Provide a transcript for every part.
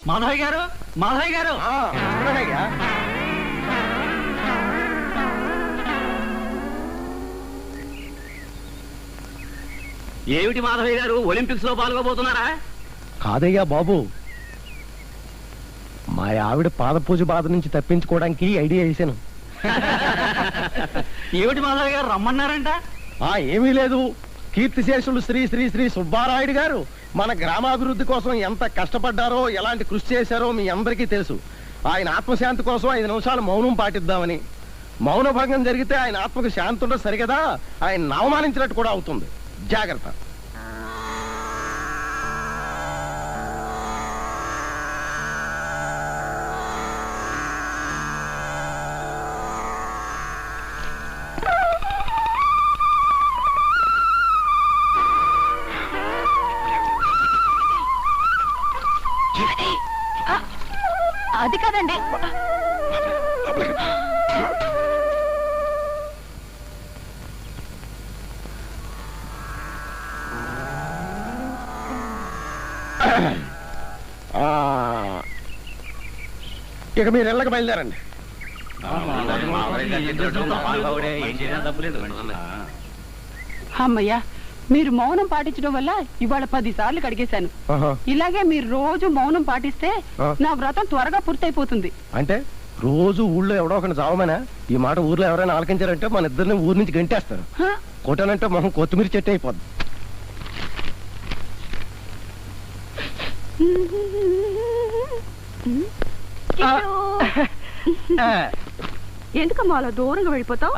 మాధవయ్య గారు, మాధవయ్య గారు. ఏమిటి మాధవయ్య గారు, ఒలింపిక్స్ లో పాల్గొబోతున్నారా? కాదయ్యా బాబు, మా ఆవిడ పాదపూజ బాధ నుంచి తప్పించుకోవడానికి ఐడియా వేసాను. ఏమిటి మాధవయ్య గారు, రమ్మన్నారంట? ఏమీ లేదు, కీర్తిశేషులు శ్రీ శ్రీ శ్రీ సుబ్బారాయుడు గారు మన గ్రామాభివృద్ధి కోసం ఎంత కష్టపడ్డారో, ఎలాంటి కృషి చేశారో మీ అందరికీ తెలుసు. ఆయన ఆత్మశాంతి కోసం 5 నిమిషాలు మౌనం పాటిద్దామని. మౌన భంగం జరిగితే ఆయన ఆత్మకు శాంతి ఉండదు సరిగదా, ఆయన అవమానించినట్టు కూడా అవుతుంది. జాగ్రత్త. అది కాదండి. ఇక మీరు ఇళ్ళకి బయలుదేరండి. అమ్మయ్యా, మీరు మౌనం పాటించడం వల్ల ఇవాళ 10 సార్లు కడిగేశాను. ఇలాగే మీరు రోజు మౌనం పాటిస్తే నా వ్రతం త్వరగా పూర్తయిపోతుంది. అంటే రోజు ఊళ్ళో ఎవడో ఒకటి చావమనా? ఈ మాట ఊర్లో ఎవరైనా ఆలకించారంటే మన ఇద్దరిని ఊరి నుంచి గంటేస్తారు. కొట్టానంటే మొహం కొత్తిమీర చెట్టు అయిపోద్ది. ఎందుకమ్మా అలా దూరంగా వెళ్ళిపోతావు?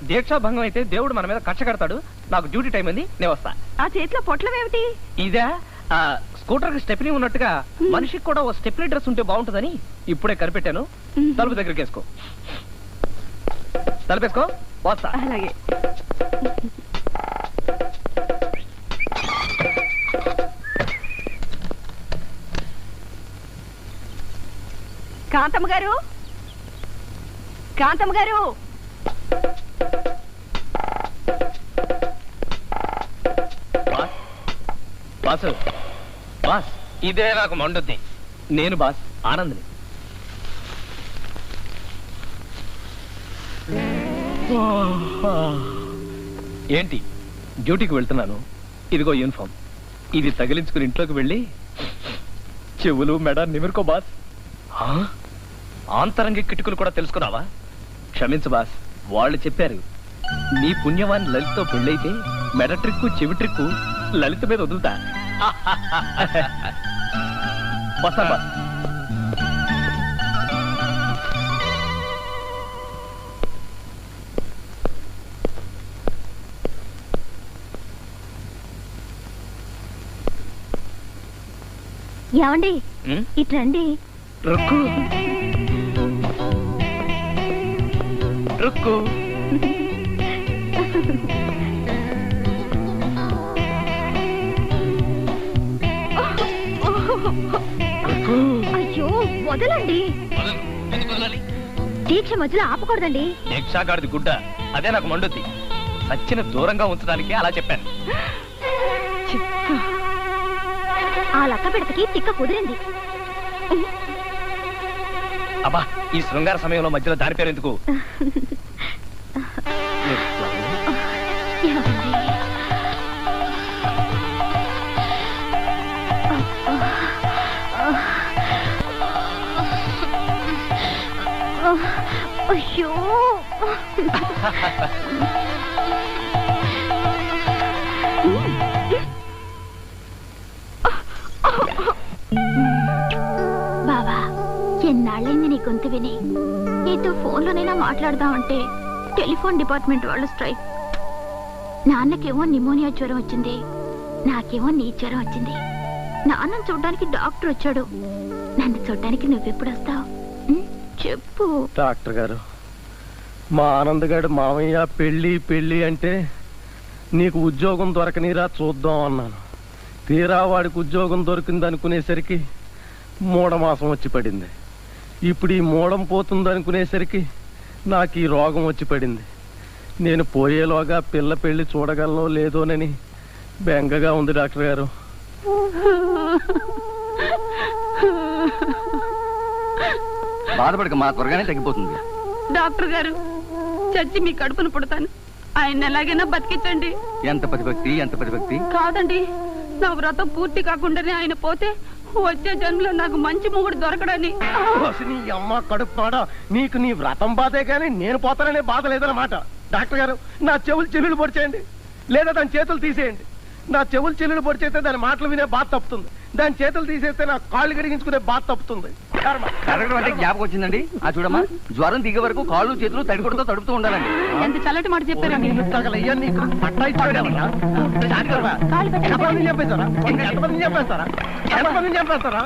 దీక్షా భంగం అయితే దేవుడు మన మీద కక్ష కడతాడు. నాకు డ్యూటీ టైం ఉంది, నేను వస్తా. ఆ చేతిలో పొట్లమేమిటి? ఇదే స్కూటర్ కి స్టెప్నీ ఉన్నట్టుగా మనిషికి కూడా ఓ స్టెప్నీ డ్రెస్ ఉంటే బాగుంటుందని ఇప్పుడే కనిపెట్టాను. తలుపు దగ్గరికి వేసుకో, తలుపేసుకో, వస్తా. అలాగే. కాంతమ్మ గారు, కాంతమ్మ గారు. బాసు, బాస్, ఇదే నాకు మండుద్ది. నేను బాస్ ఆనంద్ని. ఏంటి, డ్యూటీకి వెళ్తున్నాను. ఇదిగో యూనిఫామ్, ఇది తగిలించుకుని ఇంట్లోకి వెళ్ళి చెవులు మెడ నిమిరుకో బాస్. ఆంతరంగ కిటుకులు కూడా తెలుసుకున్నావా? క్షమించు బాస్, వాళ్ళు చెప్పారు నీ పుణ్యవాన్ లలితతో పెళ్ళైతే మెడ ట్రిక్కు చెవి ట్రిక్కు లలిత మీద వదులుతా. బస్తా బాస్. ఏమండి, ఇట్రండి. రుక్కు రుక్కు. అయ్యో వదలండి, దీక్ష మధ్యలో ఆపకూడదండి. దీక్షాగాడిది గుడ్డ, అదే నాకు మండుద్ది. సచ్చిన దూరంగా ఉంచడానికి అలా చెప్పాను. ఆ లక్క పెడతకి తిక్క కుదిరింది. అబ్బా, ఈ శృంగార సమయంలో మధ్యలో దాని పేరు ఎందుకు? అయ్యో బావా, ఎన్నాళ్ళైంది నీ గొంతు విని. నీతో ఫోన్లోనైనా మాట్లాడదామంటే టెలిఫోన్ డిపార్ట్మెంట్ వాళ్ళు స్ట్రైక్. నాన్నకేమో నిమోనియా జ్వరం వచ్చింది, నాకేమో నీ జ్వరం వచ్చింది. నాన్నను చూడడానికి డాక్టర్ వచ్చాడు. నన్ను చూడడానికి నువ్వెప్పుడు వస్తావు చెప్పు. డాక్టర్ గారు, మా ఆనందగాడు మామయ్య పెళ్ళి పెళ్ళి అంటే నీకు ఉద్యోగం దొరకనిరా చూద్దాం అన్నాను. తీరా వాడికి ఉద్యోగం దొరికింది అనుకునేసరికి మూఢమాసం వచ్చి పడింది. ఇప్పుడు ఈ మూఢం పోతుంది అనుకునేసరికి నాకు ఈ రోగం వచ్చి పడింది. నేను పోయేలోగా పిల్ల పెళ్లి చూడగలనో లేదోనని బెంగగా ఉంది డాక్టర్ గారు. బాధపడకమ్మా, త్వరగానే తగ్గిపోతుంది. డాక్టర్ గారు, చచ్చి మీ కడుపును పుడతాను, ఆయన ఎలాగైనా బతికించండి. ఎంత ప్రతిభక్తి, ఎంత ప్రతిభక్తి. కాదండి, నా వ్రతం పూర్తి కాకుండానే ఆయన పోతే వచ్చే జన్మలో నాకు మంచి మొగుడు దొరకడని. నీ అమ్మ కడుపు పాడా, నీకు నీ వ్రతం బాధే కానీ నేను పోతాననే బాధ లేదన్నమాట. డాక్టర్ గారు, నా చెవులు పొడిచేయండి, లేదా దాని చేతులు తీసేయండి. నా చెవులు పొడిచేస్తే దాని మాటలు వినే బాధ తప్పుతుంది, దాని చేతులు తీసేస్తే నా కాళ్ళు కడిగించుకునే బాధ తప్పుతుంది. కరగడం అంటే జ్ఞాపకం వచ్చిందండి. ఆ చూడమ్మా, జ్వరం దిగే వరకు కాళ్ళు చేతులు తడికొడుతూ తడుపుతూ ఉండాలండి. ఎంత చల్లటి మాట చెప్పారండి. చంపేస్తారా?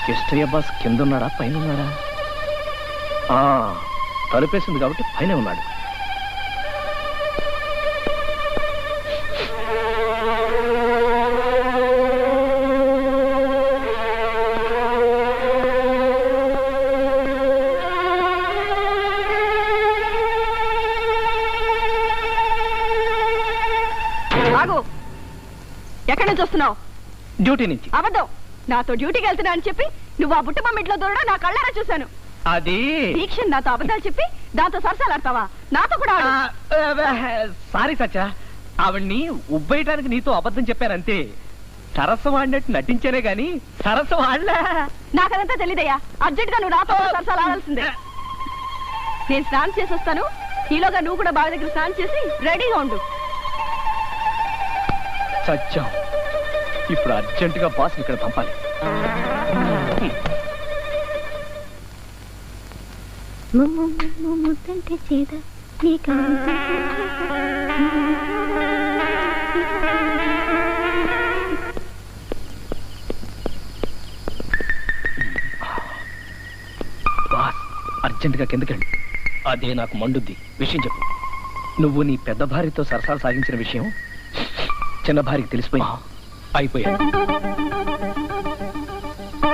కెస్టయ్య బాస్ కింద ఉన్నాడా, పైన ఉన్నాడా? తలుపేసింది కాబట్టి పైన ఉన్నాడు. ఎక్కడి నుంచి వస్తున్నావు? డ్యూటీ నుంచి. అబద్ధం, నాతో డ్యూటీకి వెళ్తున్నా అని చెప్పి నువ్వు ఆ బుట్టమ్మ ఇంట్లో దూరడం నా కళ్ళారా చూశాను. అది దీక్ష నాతో అబద్ధాలు చెప్పి దాంతో సరసాలాడతావా? నాతో కూడా సారీ సచ్చా, ఆవిడ్ని ఉబ్బేయటానికి నీతో అబద్ధం చెప్పానంతే. సరస్సు వాడినట్టు నటించానే గాని సరస్సు వాడలే. నాకదంతా తెలీదయ్యా. అర్జెంట్ గా నువ్వు నాతో సరసాలు ఆడాల్సిందే. నేను స్నానం చేసి వస్తాను, ఈలోగా నువ్వు కూడా బావి దగ్గర స్నానం చేసి రెడీగా ఉండు. సత్యం, ఇప్పుడు అర్జెంటుగా బాస్ ఇక్కడ పంపాలి. బాస్, అర్జెంటుగా కిందకెళ్ళి. అదే నాకు మండుద్ది. విషయం చెప్పు. నువ్వు నీ పెద్ద భార్యతో సరసాలు సాగించిన విషయం చిన్న భార్యకి తెలిసిపోయి అయిపోయాను.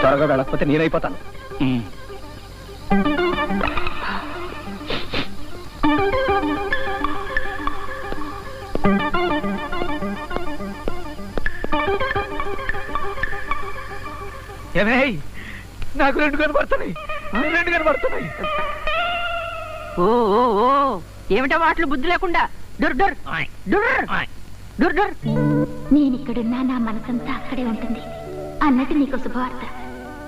త్వరగా వెళ్ళకపోతే నేనైపోతాను. నాకు రెండు కనబడుతున్నాయి. ఓ ఏమిటో వాటిలో బుద్ధి లేకుండా నేనిక్కడున్నా నా మనసంతా అక్కడే ఉంటుంది. అన్నట్టు నీకు శుభవార్త.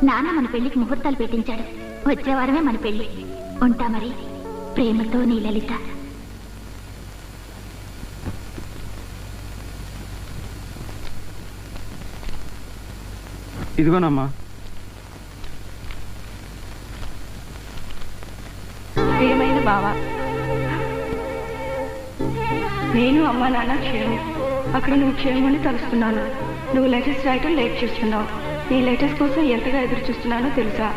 నాన్న మన పెళ్లికి ముహూర్తాలు పెట్టించాడు. వచ్చే వారమే మన పెళ్లి. ఉంటా మరి. ప్రేమతో నీ లలిత. ఇదిగోనమ్మా. ప్రియమైన బావా, నేను అమ్మ నాన్న క్షేమం. అక్కడ నువ్వు క్షేమని తలుస్తున్నాను. నువ్వు లెటర్స్ రాయటం లేట్ చేస్తున్నావు. నీ లెటర్స్ కోసం ఎంతగా ఎదురు చూస్తున్నానో తెలుసా?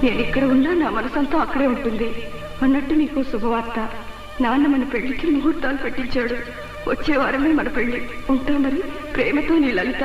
నేను ఇక్కడ ఉన్నా నా మనసంతా అక్కడే ఉంటుంది. అన్నట్టు నీకు శుభవార్త. నాన్న మన పెళ్లికి ముహూర్తాలు పెట్టించాడు. వచ్చే వారమే మన పెళ్లి. ఉంటా మరి. ప్రేమతో నీ లలిత.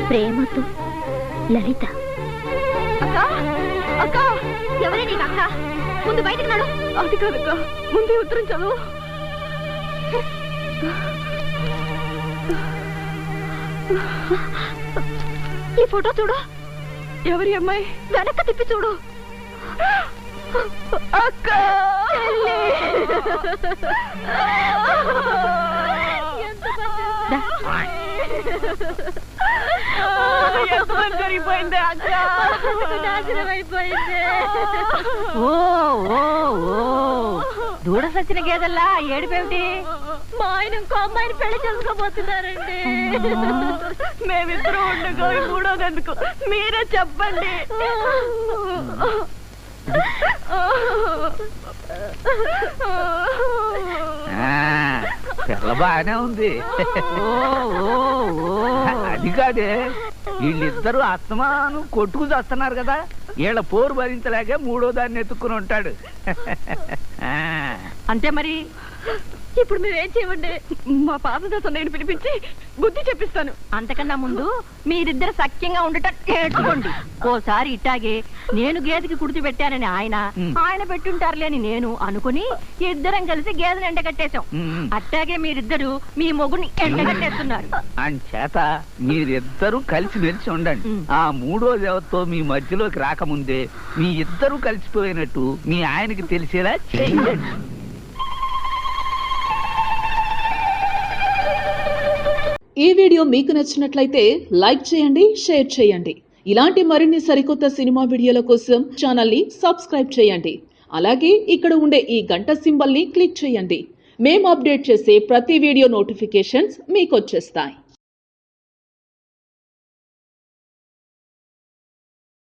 ప్రేమతో లలిత. అక్క, అక్క, ఎవరే నీకు అక్క? ముందు బయటకు నడు. అది కాదక్క, ముందే ఉత్తరం చదువు. ఈ ఫోటో చూడు. ఎవరి అమ్మాయి? వెనక్కి తిప్పి చూడు. అక్క, జరిగిపోయింది అక్క. ఓ దూడ సచ్చిన గేదల్లా ఏడిపేమిటి? మా ఆయన ఇంకో అమ్మాయిని పెళ్లి చేసుకోబోతున్నారండి. మేమిద్దరం ఉండగా మూడోది ఎందుకు మీరే చెప్పండి. బానే ఉంది. అది కాదే, వీళ్ళిద్దరూ అస్తమాను కొట్టుకు చేస్తున్నారు కదా, వీళ్ళ పోరు భరించలేక మూడో దాన్ని ఎత్తుక్కుని ఉంటాడు. అంతే మరి. ఇప్పుడు మీరేం చేయండి, మా పాపదాసం నేను పిలిపించి బుద్ధి చెప్పిస్తాను. అంతకన్నా ముందు మీరిద్దరు సఖ్యంగా ఉండటం నేర్చుకోండి. ఓసారి ఇట్టాగే నేను గేదెకి కుడితి పెట్టానని ఆయన పెట్టుంటారులే అని నేను అనుకుని ఇద్దరం కలిసి గేదెని ఎండగట్టేశాం. అట్టాగే మీరిద్దరు మీ మొగుని ఎండగట్టేస్తున్నారు. అంచేత మీరిద్దరూ కలిసి మెలిసి ఉండండి. ఆ మూడో దేవతతో మీ మధ్యలోకి రాకముందే మీ ఇద్దరూ కలిసిపోయినట్టు మీ ఆయనకి తెలిసేలా చేయండి. ఈ వీడియో మీకు నచ్చినట్లయితే లైక్ చేయండి, షేర్ చేయండి. ఇలాంటి మరిన్ని సరికొత్త సినిమా వీడియోల కోసం ఛానల్ని సబ్స్క్రైబ్ చేయండి. అలాగే ఇక్కడ ఉండే ఈ గంట సింబల్ని క్లిక్ చేయండి. మేము అప్డేట్ చేసే ప్రతి వీడియో నోటిఫికేషన్స్ మీకు వచ్చేస్తాయి.